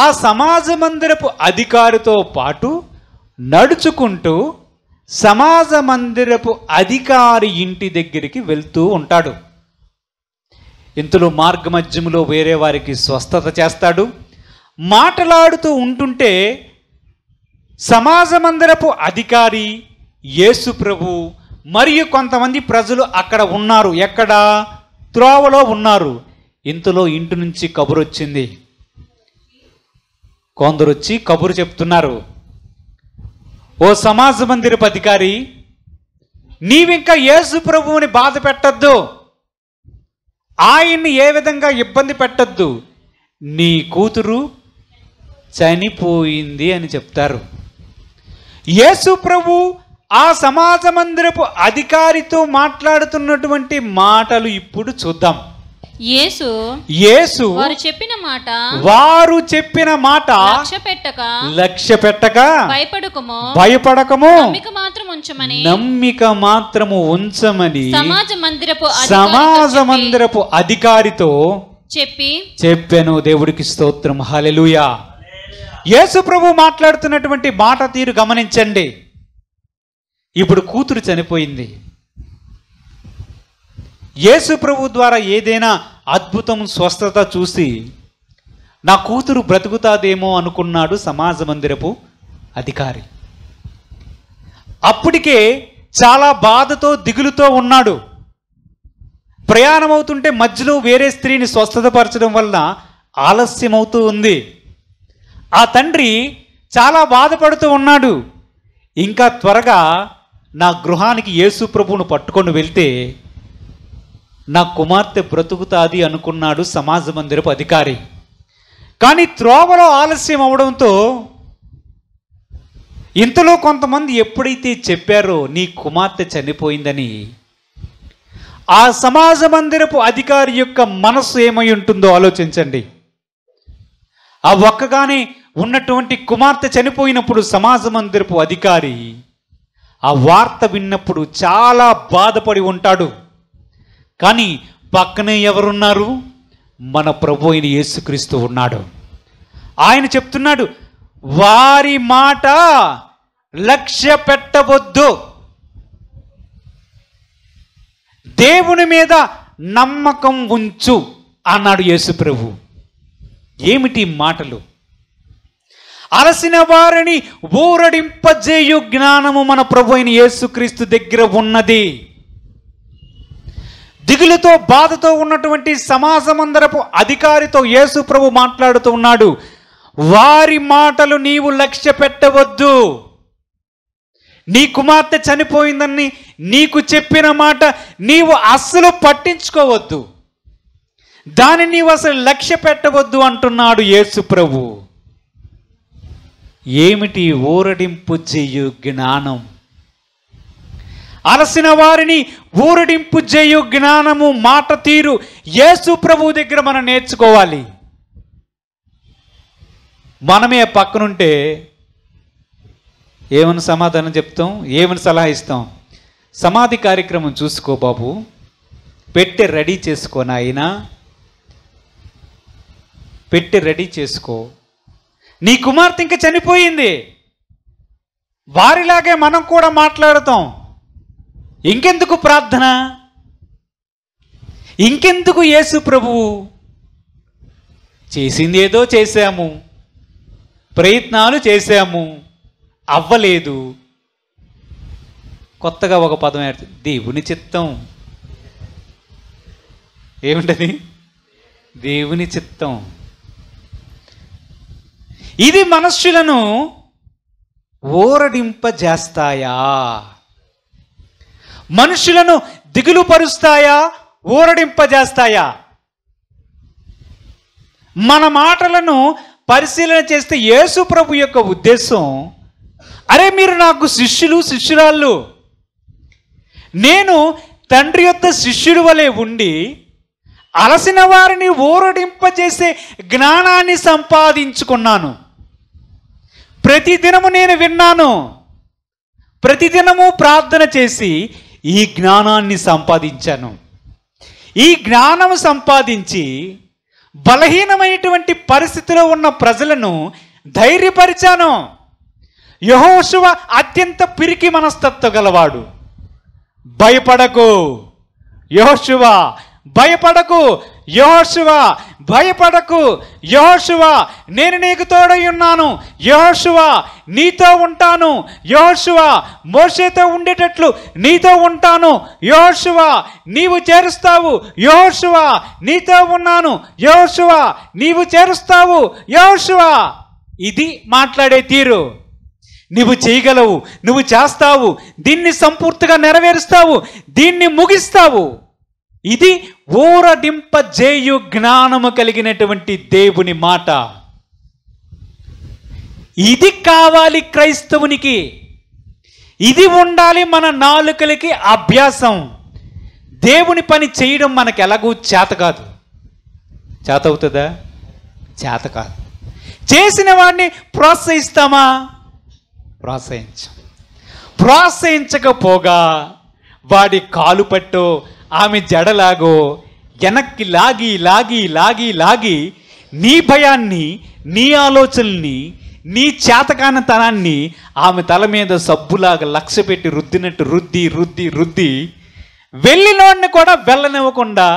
ఆ సమాజ మందిరపు అధికారితో పాటు నడుచుకుంటూ సమాజ మందిరపు అధికారి ఇంటి దగ్గరికి వెళ్తూ ఉంటాడు. ఇంతలో మార్గమధ్యములో వేరే వారికి స్వస్థత చేస్తాడు. మాట్లాడుతూ ఉంటుంటే సమాజ మందిరపు అధికారి, యేసు ప్రభు మరియు కొంతమంది ప్రజలు అక్కడ ఉన్నారు. ఎక్కడ? త్రోవలో ఉన్నారు. ఇంతలో ఇంటి నుంచి కబురు వచ్చింది. కొందరు వచ్చి కబురు చెప్తున్నారు, ఓ సమాజ మందిరపు అధికారి, నీవింకా యేసు ప్రభువుని బాధ పెట్టద్దు. ఆయన్ని ఏ విధంగా ఇబ్బంది పెట్టద్దు, నీ కూతురు చనిపోయింది అని చెప్తారు. యేసు ప్రభు ఆ సమాజ మందిరపు అధికారితో మాట్లాడుతున్నటువంటి మాటలు ఇప్పుడు చూద్దాం. యేసు వారు చెప్పిన మాట లక్ష్య పెట్టక భయపడకము నమ్మిక మాత్రము ఉంచమని సమాజ మందిరపు అధికారితో చెప్పాను. దేవుడికి స్తోత్రం. హల్లెలూయా. యేసు ప్రభు మాట్లాడుతున్నటువంటి మాట తీరు గమనించండి. ఇప్పుడు కూతురు చనిపోయింది. యేసు ప్రభు ద్వారా ఏదైనా అద్భుతం, స్వస్థత చూసి నా కూతురు బ్రతుకుతాదేమో అనుకున్నాడు సమాజ మందిరపు అధికారి. అప్పటికే చాలా బాధతో, దిగులుతో ఉన్నాడు. ప్రయాణం అవుతుంటే మధ్యలో వేరే స్త్రీని స్వస్థతపరచడం వలన ఆలస్యమవుతూ ఉంది. ఆ తండ్రి చాలా బాధపడుతూ ఉన్నాడు. ఇంకా త్వరగా నా గృహానికి యేసు ప్రభువును పట్టుకొని వెళ్తే నా కుమార్తె బ్రతుకుతాది అనుకున్నాడు సమాజ మందిరపు అధికారి. కానీ త్రోవలో ఆలస్యం అవడంతో ఇంతలో కొంతమంది ఎప్పుడైతే చెప్పారో నీ కుమార్తె చనిపోయిందని, ఆ సమాజ మందిరపు అధికారి యొక్క మనస్సు ఏమై ఉంటుందో ఆలోచించండి. ఆ ఒక్కగానే ఉన్నటువంటి కుమార్తె చనిపోయినప్పుడు సమాజ మందిరపు అధికారి ఆ వార్త విన్నప్పుడు చాలా బాధపడి ఉంటాడు. కానీ పక్కనే ఎవరున్నారు? మన ప్రభు అయిన యేసుక్రీస్తు ఉన్నాడు. ఆయన చెప్తున్నాడు, వారి మాట లక్ష్య పెట్టవద్దు, దేవుని మీద నమ్మకం ఉంచు అన్నాడు యేసు ప్రభు. ఏమిటి మాటలు? అలసిన వారిని ఊరడింపజేయు జ్ఞానము మన ప్రభు అయిన యేసుక్రీస్తు దగ్గర ఉన్నది. దిగులుతో, బాధతో ఉన్నటువంటి సమాజమందరపు అధికారితో యేసు ప్రభు మాట్లాడుతూ ఉన్నాడు. వారి మాటలు నీవు లక్ష్య పెట్టవద్దు. నీ కుమార్తె చనిపోయిందని నీకు చెప్పిన మాట నీవు అస్సలు పట్టించుకోవద్దు, దాన్ని నీవు అసలు లక్ష్య పెట్టవద్దు అంటున్నాడు యేసు ప్రభు. ఏమిటి ఊరడింపు చేయు జ్ఞానం? అలసిన వారిని ఊరడింపు చేయు జ్ఞానము, మాట తీరు యేసు ప్రభు దగ్గర మనం నేర్చుకోవాలి. మనమే పక్కనుంటే ఏమని సమాధానం చెప్తాం, ఏమని సలహా ఇస్తాం? సమాధి కార్యక్రమం చూసుకో బాబు, పెట్టె రెడీ చేసుకో నాయనా, పెట్టె రెడీ చేసుకో, నీ కుమార్తె ఇంకా చనిపోయింది. వారిలాగే మనం కూడా మాట్లాడుతాం. ఇంకెందుకు ప్రార్థన, ఇంకెందుకు యేసు ప్రభువు? చేసింది ఏదో చేశాము, ప్రయత్నాలు చేశాము, అవ్వలేదు. కొత్తగా ఒక పదం దేవుని చిత్తం. ఏమిటది? దేవుని చిత్తం. ఇది మనుష్యులను ఊరడింపజేస్తాయా? మనుషులను దిగులు పరుస్తాయా? ఊరడింపజేస్తాయా? మన మాటలను పరిశీలన చేస్తే యేసు ప్రభు యొక్క ఉద్దేశం, అరే మీరు నాకు శిష్యులు, శిష్యురాళ్ళు, నేను తండ్రి యొక్క శిష్యుడి వలె ఉండి అలసిన వారిని ఊరడింపజేసే జ్ఞానాన్ని సంపాదించుకున్నాను. ప్రతిదినము నేను విన్నాను, ప్రతిదినము ప్రార్థన చేసి ఈ జ్ఞానాన్ని సంపాదించాను. ఈ జ్ఞానం సంపాదించి బలహీనమైనటువంటి పరిస్థితిలో ఉన్న ప్రజలను ధైర్యపరిచాను. యెహోషువ అత్యంత పిరికి మనస్తత్వం గలవాడు. భయపడకు యెహోషువ, భయపడకు యెహోషువ, భయపడకు యెహోషువ, నేను నీకు తోడై ఉన్నాను. యెహోషువ, నీతో ఉంటాను. యెహోషువ, మోషేతో ఉండేటట్లు నీతో ఉంటాను. యెహోషువ, నీవు చేరుస్తావు. యెహోషువ, నీతో ఉన్నాను. యెహోషువ, నీవు చేరుస్తావు. యెహోషువ. ఇది మాట్లాడే తీరు. నువ్వు చేయగలవు, నువ్వు చేస్తావు, దీన్ని సంపూర్తిగా నెరవేరుస్తావు, దీన్ని ముగిస్తావు. ఇది ఊరడింపజేయు జ్ఞానము కలిగినటువంటి దేవుని మాట. ఇది కావాలి క్రైస్తవునికి, ఇది ఉండాలి మన నాలుకలకి అభ్యాసం. దేవుని పని చేయడం మనకు ఎలాగూ చేత కాదు. చేత అవుతుందా? చేత కాదు. చేసిన వాడిని ప్రోత్సహిస్తామా? ప్రోత్సహించకపోగా వాడి కాలు పట్టో ఆమె జడలాగో వెనక్కి లాగి లాగి లాగి లాగి నీ భయాన్ని, నీ ఆలోచనల్ని, నీ చేతకానితనాన్ని ఆమె తల మీద సబ్బులాగా లక్ష్య పెట్టి రుద్దినట్టు రుద్ది రుద్ది రుద్ది వెళ్ళినవాడిని కూడా వెళ్ళనివ్వకుండా,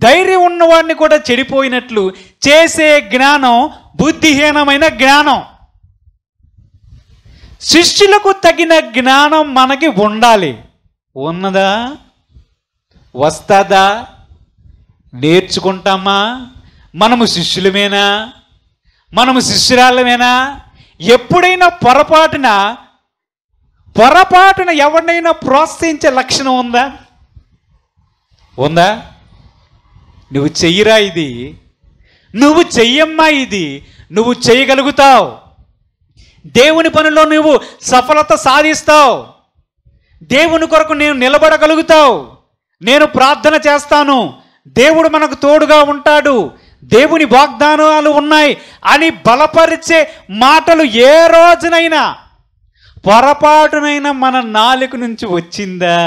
ధైర్యం ఉన్నవాడిని కూడా చెడిపోయినట్లు చేసే జ్ఞానం బుద్ధిహీనమైన జ్ఞానం. శిష్యులకు తగిన జ్ఞానం మనకి ఉండాలి. ఉన్నదా? వస్తుందా? నేర్చుకుంటామా? మనము శిష్యులమేనా? మనము శిష్యురాళ్ళమేనా? ఎప్పుడైనా పొరపాటున ఎవరినైనా ప్రోత్సహించే లక్షణం ఉందా? ఉందా? నువ్వు చెయ్యరా, ఇది నువ్వు చెయ్యమ్మా, ఇది నువ్వు చేయగలుగుతావు, దేవుని పనిలో నువ్వు సఫలత సాధిస్తావు, దేవుని కొరకు నేను నిలబడగలుగుతావు, నేను ప్రార్థన చేస్తాను, దేవుడు మనకు తోడుగా ఉంటాడు, దేవుని వాగ్దానాలు ఉన్నాయి అని బలపరిచే మాటలు ఏ రోజునైనా పొరపాటునైనా మన నాలుక నుంచి వచ్చిందా?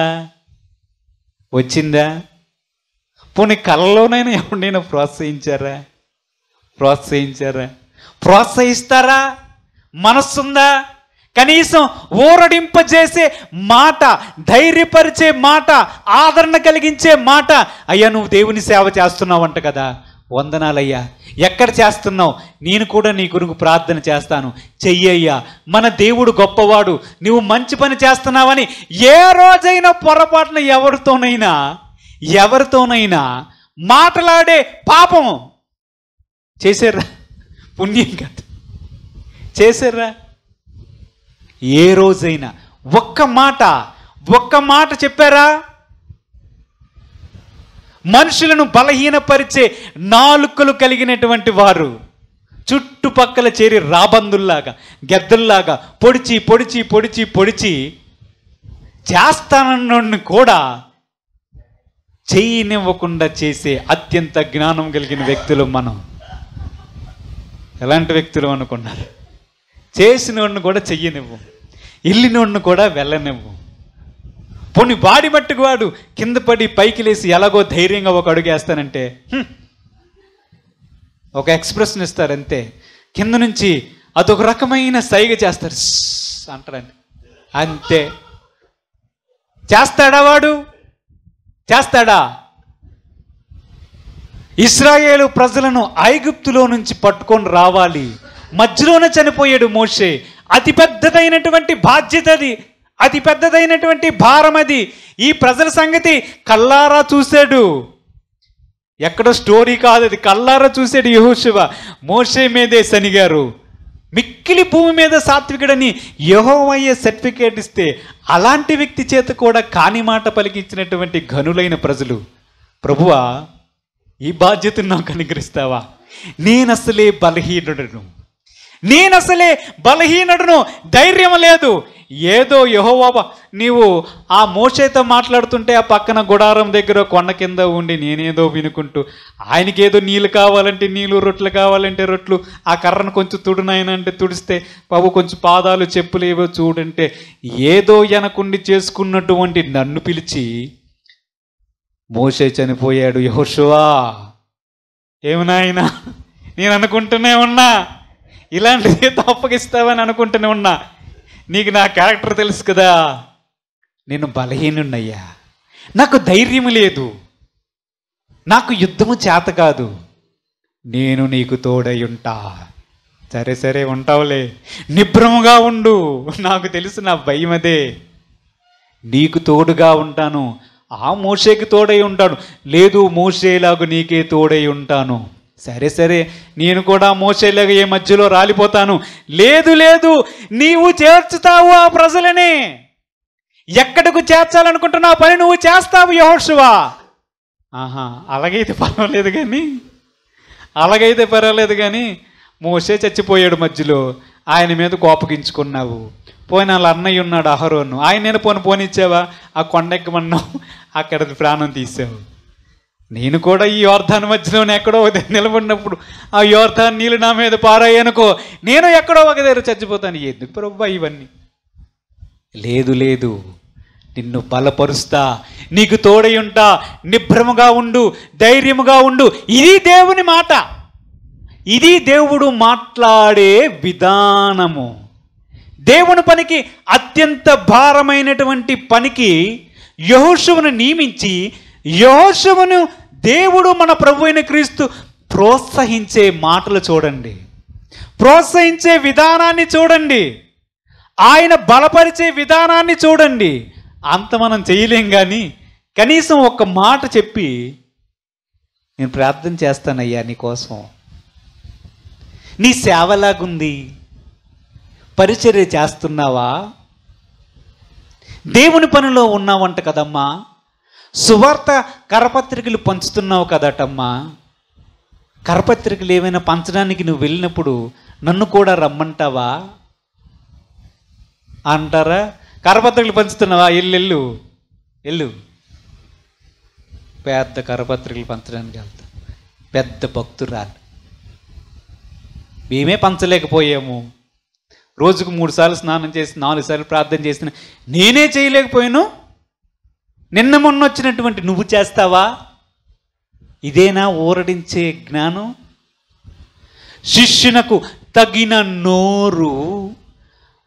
పోనీ కళ్ళలోనైనా ఎవరినైనా ప్రోత్సహిస్తారా? మనస్సుందా? కనీసం ఊరడింపజేసే మాట, ధైర్యపరిచే మాట, ఆదరణ కలిగించే మాట. అయ్యా నువ్వు దేవుని సేవ చేస్తున్నావంట కదా, వందనాలయ్యా. ఎక్కడ చేస్తున్నావు? నేను కూడా నీ కొరకు ప్రార్థన చేస్తాను, చెయ్యయ్యా, మన దేవుడు గొప్పవాడు, నువ్వు మంచి పని చేస్తున్నావని ఏ రోజైనా పొరపాటున ఎవరితోనైనా మాట్లాడే పాపం చేశారా? పుణ్యం కాదు, చేశారా? ఏ రోజైనా ఒక్క మాట చెప్పారా? మనుషులను బలహీనపరిచే నాలుకలు కలిగినటువంటి వారు చుట్టుపక్కల చేరి రాబందుల్లాగా, గెద్దల్లాగా పొడిచి పొడిచి పొడిచి పొడిచి చేస్తానన్నోడిని కూడా చేయనివ్వకుండా చేసే అత్యంత జ్ఞానం కలిగిన వ్యక్తులు మనం. ఎలాంటి వ్యక్తులు అనుకున్నారు? చేసినోడిని కూడా చెయ్యనివ్వు, వెళ్ళినోడిని కూడా వెళ్ళనివ్వు. పోనీ వాడి మట్టుకు వాడు కింద పడి పైకి లేసి ఎలాగో ధైర్యంగా ఒక అడుగు వేస్తానంటే ఒక ఎక్స్ప్రెషన్ ఇస్తారు అంతే. కింద నుంచి అదొక రకమైన సైగ చేస్తారు అంటారండి, అంతే. చేస్తాడా వాడు? చేస్తాడా? ఇశ్రాయేలు ప్రజలను ఐగుప్తులో నుంచి పట్టుకొని రావాలి, మధ్యలోనే చనిపోయాడు మోషే. అతి పెద్దదైనటువంటి బాధ్యత అది, అతి పెద్దదైనటువంటి భారం అది. ఈ ప్రజల సంగతి కల్లారా చూశాడు, ఎక్కడో స్టోరీ కాదు అది, కల్లారా చూశాడు యెహోషువ. మోషే మీదే శనిగారు, మిక్కిలి భూమి మీద సాత్వికుడని యెహోవా సర్టిఫికేట్ ఇస్తే అలాంటి వ్యక్తి చేత కూడా కాని మాట పలికించినటువంటి ఘనులైన ప్రజలు, ప్రభువా ఈ బాధ్యతను నాకు అనుగ్రహిస్తావా? నేనసలే బలహీనుడును, ధైర్యం లేదు. ఏదో యెహోవా నీవు ఆ మోషేతో మాట్లాడుతుంటే ఆ పక్కన గుడారం దగ్గర కొండ కింద ఉండి నేనేదో వినుకుంటూ, ఆయనకేదో నీళ్ళు కావాలంటే నీళ్ళు, రొట్టెలు కావాలంటే రొట్టెలు, ఆ కర్రను కొంచెం తుడునాయనంటే తుడిస్తే, బాబు కొంచెం పాదాలు చెప్పులు ఏవో చూడంటే, ఏదో వెనకుండి చేసుకున్నటువంటి నన్ను పిలిచి మోషే చనిపోయాడు, యెహోషువా ఏమనాయనా నేను అనుకుంటూనే ఉన్నా, ఇలాంటిది తప్పగిస్తావని అనుకుంటూనే ఉన్నా. నీకు నా క్యారెక్టర్ తెలుసు కదా, నేను బలహీనున్నయ్యా, నాకు ధైర్యం లేదు, నాకు యుద్ధము చేత కాదు, నేను నీకు తోడై ఉంటా. సరే సరే ఉంటావులే, నిబ్రముగా ఉండు, నాకు తెలుసు నా భయం అదే, నీకు తోడుగా ఉంటాను. ఆ మోషేకి తోడై ఉంటాను, లేదు మోషేలాగా నీకే తోడై ఉంటాను. సరే సరే నేను కూడా మోషేలాగా ఏ మధ్యలో రాలిపోతాను. లేదు లేదు, నీవు చేర్చుతావు ఆ ప్రజలని, ఎక్కడకు చేర్చాలనుకుంటున్నావు పని నువ్వు చేస్తావు యెహోషువ. అలాగైతే పర్వాలేదు కానీ మోషే చచ్చిపోయాడు మధ్యలో, ఆయన మీద కోపగించుకున్నావు. పోయిన వాళ్ళ అన్నయ్య ఉన్నాడు అహరోను, ఆయన నేను పోనిచ్చావా? ఆ కొండెక్కమన్నావు, అక్కడ ప్రాణం తీసావు. నేను కూడా ఈ యోర్దాను మధ్యలోనే ఎక్కడో నిలబడినప్పుడు ఆ యోర్దాను నీళ్ళు నా మీద పారాయనుకో, నేను ఎక్కడో ఒక దగ్గర చచ్చిపోతాను. ఎందుకు ప్రభువా ఇవన్నీ? లేదు, నిన్ను బలపరుస్తా, నీకు తోడై ఉంటా, నిభ్రమగా ఉండు, ధైర్యముగా ఉండు. ఇది దేవుని మాట, ఇది దేవుడు మాట్లాడే విధానము. దేవుని పనికి, అత్యంత భారమైనటువంటి పనికి యెహోషువను నియమించి, యెహోషువను దేవుడు మన ప్రభు అయిన క్రీస్తు ప్రోత్సహించే మాటలు చూడండి, ప్రోత్సహించే విధానాన్ని చూడండి, ఆయన బలపరిచే విధానాన్ని చూడండి. అంత మనం చేయలేం, కానీ కనీసం ఒక్క మాట చెప్పి నేను ప్రార్థన చేస్తానయ్యా నీకోసం, నీ సేవలాగుంది, పరిచర్య చేస్తున్నావా, దేవుని పనిలో ఉన్నావంట కదమ్మా, సువార్త కరపత్రికలు పంచుతున్నావు కదటమ్మా, కరపత్రికలు ఏమైనా పంచడానికి నువ్వు వెళ్ళినప్పుడు నన్ను కూడా రమ్మంటావా అంటారా? కరపత్రికలు పంచుతున్నావా? ఎల్లు పెద్ద కరపత్రికలు పంచడానికి వెళ్తా, పెద్ద భక్తురాలు. మేమే పంచలేకపోయాము, రోజుకు 3 సార్లు స్నానం చేసి 4 సార్లు ప్రార్థన చేసిన నేనే చేయలేకపోయాను, నిన్న మొన్న వచ్చినటువంటి నువ్వు చేస్తావా? ఇదేనా ఊరడించే జ్ఞానం? శిష్యునకు తగిన నోరు,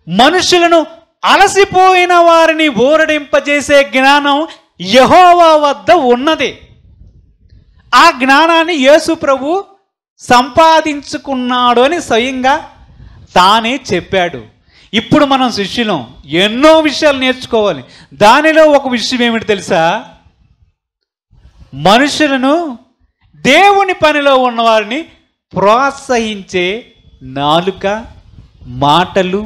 మనుషులను అలసిపోయిన వారిని ఊరడింపజేసే జ్ఞానం యెహోవా వద్ద ఉన్నది. ఆ జ్ఞానాన్ని యేసు ప్రభు సంపాదించుకున్నాడు అని స్వయంగా తానే చెప్పాడు. ఇప్పుడు మనం శిష్యులం, ఎన్నో విషయాలు నేర్చుకోవాలి. దానిలో ఒక విషయం ఏమిటి తెలుసా? మనుషులను, దేవుని పనిలో ఉన్నవారిని ప్రోత్సహించే నాలుక, మాటలు,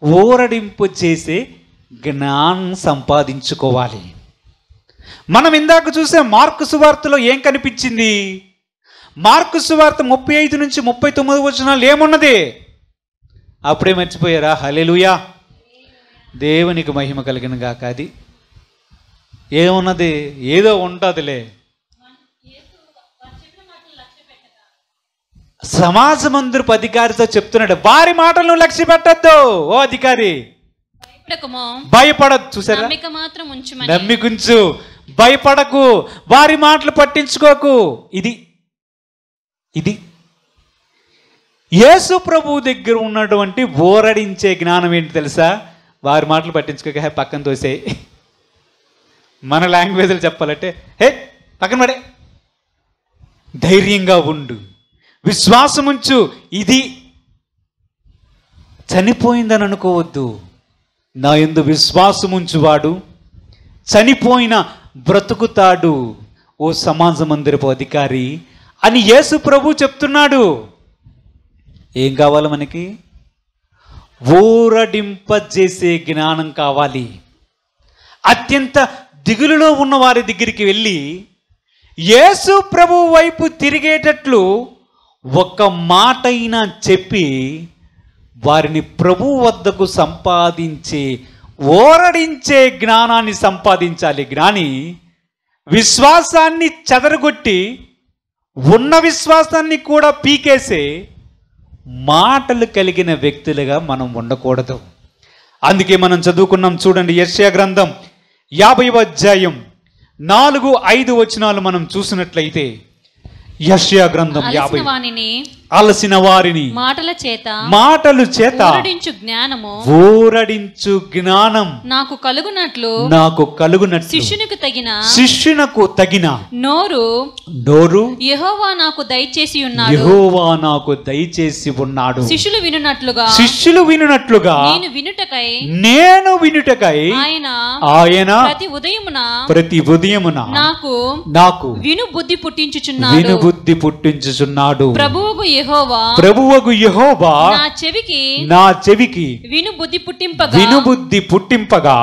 ఊరడింపు చేసే జ్ఞానం సంపాదించుకోవాలి. మనం ఇందాక చూసే మార్కు సువార్తలో ఏం కనిపించింది? మార్కు సువార్త 35 నుంచి 39 వచనాలు ఏమున్నది? అప్పుడే మర్చిపోయారా? హల్లెలూయా, దేవునికి మహిమ కలిగిన గాక. అది ఏమున్నది? ఏదో ఉంటుందిలే. సమాజ మందిరపు అధికారితో చెప్తున్నాడు, వారి మాటలను లక్ష్య పెట్టద్దు. ఓ అధికారి, భయపడద్దు. చూసారా? నమ్మికుంచు, భయపడకు, వారి మాటలు పట్టించుకోకు. ఇది యేసు ప్రభు దగ్గర ఉన్నటువంటి ఊరడించే జ్ఞానం ఏంటి తెలుసా? వారి మాటలు పట్టించుకోక పక్కన తోసే. మన లాంగ్వేజ్లో చెప్పాలంటే పక్కన పడే, ధైర్యంగా ఉండు, విశ్వాసం ఉంచు. ఇది చనిపోయిందని అనుకోవద్దు. నా యందు విశ్వాసం ఉంచువాడు చనిపోయిన బ్రతుకుతాడు, ఓ సమాజ మందిరపు అధికారి అని యేసు ప్రభు చెప్తున్నాడు. ఏం కావాలి మనకి? ఊరడింపజేసే జ్ఞానం కావాలి. అత్యంత దిగులులో ఉన్న వారి దగ్గరికి వెళ్ళి యేసు ప్రభు వైపు తిరిగేటట్లు ఒక్క మాటైనా చెప్పి వారిని ప్రభు వద్దకు సంపాదించే, ఓరడించే జ్ఞానాన్ని సంపాదించాలి. జ్ఞాని విశ్వాసాన్ని చెదరగొట్టి ఉన్న విశ్వాసాన్ని కూడా పీకేసే మాటలు కలిగిన వ్యక్తులుగా మనం ఉండకూడదు. అందుకే మనం చదువుకున్నాం చూడండి, యెషయా గ్రంథం 50వ అధ్యాయం 4-5 వచనాలు మనం చూసినట్లయితే, యెషయా గ్రంథం 50, అలసిన వారిని మాటలు చేత ఊరడించు జ్ఞానం నాకు కలుగునట్లు శిష్యునకు తగిన నోరు యెహోవా నాకు దయచేసి ఉన్నాడు. శిష్యులు వినునట్లుగా నేను వినుటకై ఆయన ప్రతి ఉదయమున నాకు వినుబుద్ధి పుట్టించుచున్నాడు. ప్రభువు యెహోవా నా చెవికి వినుబుద్ధి పుట్టింపగా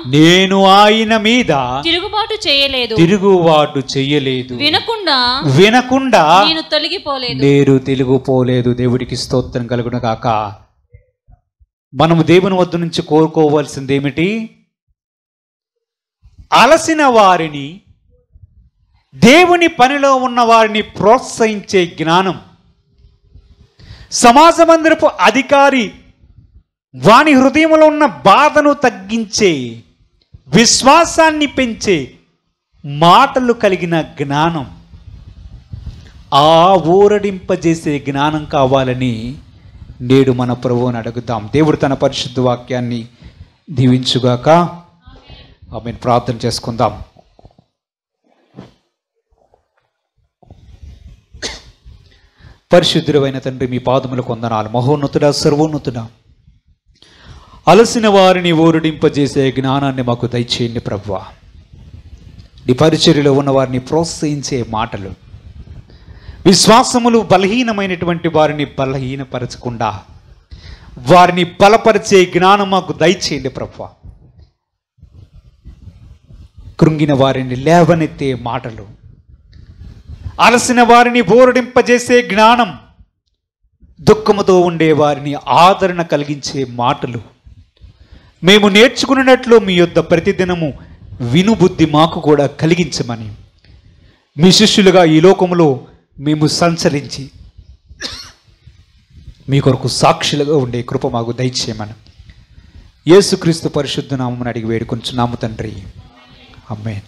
నేను ఆయన మీద తిరుగుబాటు చేయలేదు, వినకుండా నేను తొలగిపోలేదు. దేవుడికి స్తోత్రం కలుగును గాక. మనము దేవుని వద్ద నుంచి కోరుకోవాల్సింది ఏమిటి? అలసిన వారిని, దేవుని పనిలో ఉన్న వారిని ప్రోత్సహించే జ్ఞానం, సమాజ మందిరపు అధికారి వాని హృదయంలో ఉన్న బాధను తగ్గించే, విశ్వాసాన్ని పెంచే మాటలు కలిగిన జ్ఞానం, ఆ ఊరడింపజేసే జ్ఞానం కావాలని నేడు మన ప్రభువుని అడుగుతాం. దేవుడు తన పరిశుద్ధ వాక్యాన్ని దీవించుగాక. ఆమేన్. ప్రార్థన చేసుకుందాం. పరిశుద్ధుడైన తండ్రి, మీ పాదములకు వందనాలు. మహోన్నతుడా, సర్వోన్నతుడా, అలసిన వారిని ఊరడింపజేసే జ్ఞానాన్ని మాకు దయచేయండి ప్రభువా. నీ పరిచర్యలో ఉన్న వారిని ప్రోత్సహించే మాటలు, విశ్వాసములు బలహీనమైనటువంటి వారిని బలహీనపరచకుండా వారిని బలపరిచే జ్ఞానం మాకు దయచేయండి ప్రభువా. కృంగిన వారిని లేవనెత్తే మాటలు, అలసిన వారిని ఊరడింపజేసే జ్ఞానం, దుఃఖముతో ఉండే వారిని ఆదరణ కలిగించే మాటలు మేము నేర్చుకున్నట్లు మీ యొద్ద ప్రతిదినము వినుబుద్ధి మాకు కూడా కలిగించమని, మీ శిష్యులుగా ఈ లోకములో మేము సంచరించి మీ కొరకు సాక్షులుగా ఉండే కృప మాకు దయచేయమని యేసుక్రీస్తు పరిశుద్ధ నామమున అడిగి వేడుకొంచున్నాము తండ్రి. ఆమేన్.